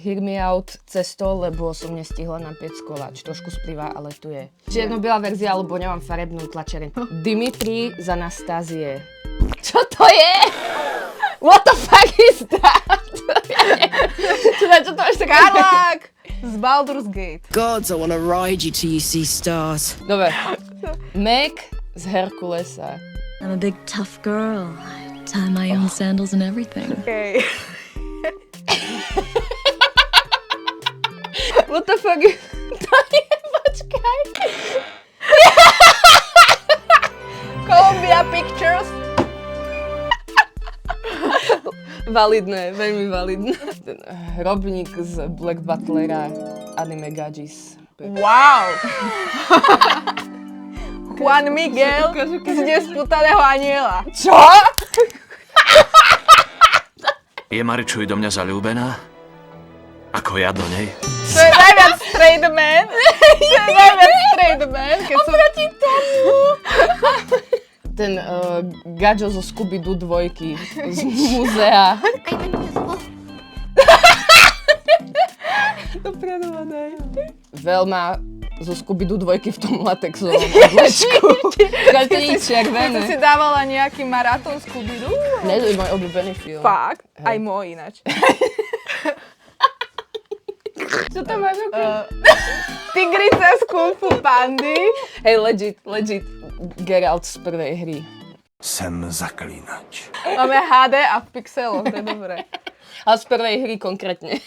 hear me out cez to, lebo som nestihla napiec koláč. Trošku splýva, ale tu je. Čierno-biela verzia, alebo nemám farebnú tlačereň. Dimitri z Anastázie. Čo to je? What the fuck is that? Čo to máš také? Karlák z Baldur's Gate. Gods, I wanna ride you till you see stars. Dobre. Meg z Herkulesa. I'm a big tough girl. I tie my own sandals and everything. Okay. What the fuck? To je, počkaj. Columbia Pictures. Validné, veľmi validné. Ten hrobník z Black Butlera, anime Gajis. Wow. Juan Miguel z Nesputaného aniela. Čo? Je Maričuj do mňa zaľúbená? Ako ja do nej? To je najviac straight man. To je najviac straight man. Oproti tomu. Ten Gajo zo Scooby-Doo 2 z múzea. Dopredované. Veľma zo Scooby-Doo 2 v tom latexovom oblečku. Každý červené. Ty si dávala nejaký maratón Scooby-Doo? Ne, to je môj obľúbený film. Fakt? Aj môj ináč. Čo tam máš Tigrica z Kung Fu Pandy. Hej, legit. Geralt z prvej hry. Jsem zaklínač. Máme HD a v pixeloch, to je dobré. Ale z prvej hry konkrétne.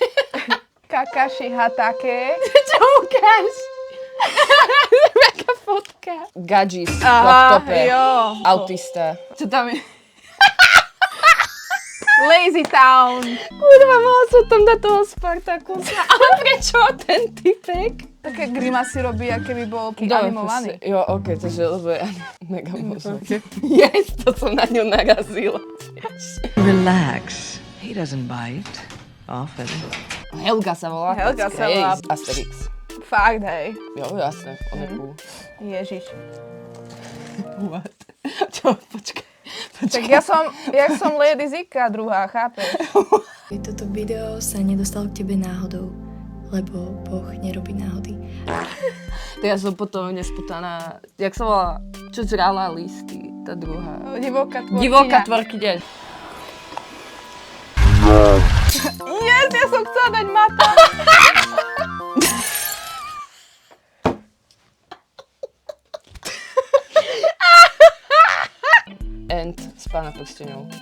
Kakashi Hatake. Čo ukáž? Taká fotka. Gajis, Aha, laptope, jo. autista. Čo tam je? Lazy Town. Kurva, mala som tam na toho Spartakusa. Ale prečo ten typek? Také grimasy robí, aké by bol animovaný. Jo, okej, takže lebo je mega možno. Yes, to som na ňu narazila. Relax. He doesn't bite. Often. Helga sa volá. Helga sa volá. Asterix. Fakt, hej. Jo, jasné, on je cool. Ježiš. What? Čo, počkaj. Tak ja som Lady Zika druhá, chápeš? Toto video sa nedostalo k tebe náhodou, lebo Boh nerobí náhody. To ja som potom nesputaná, jak sa volá, čo žrala listy, tá druhá. Divoká tvorkyňa. Tvorkyňa. Yes, ja som chcela dať mata. End z Pána prsteňov.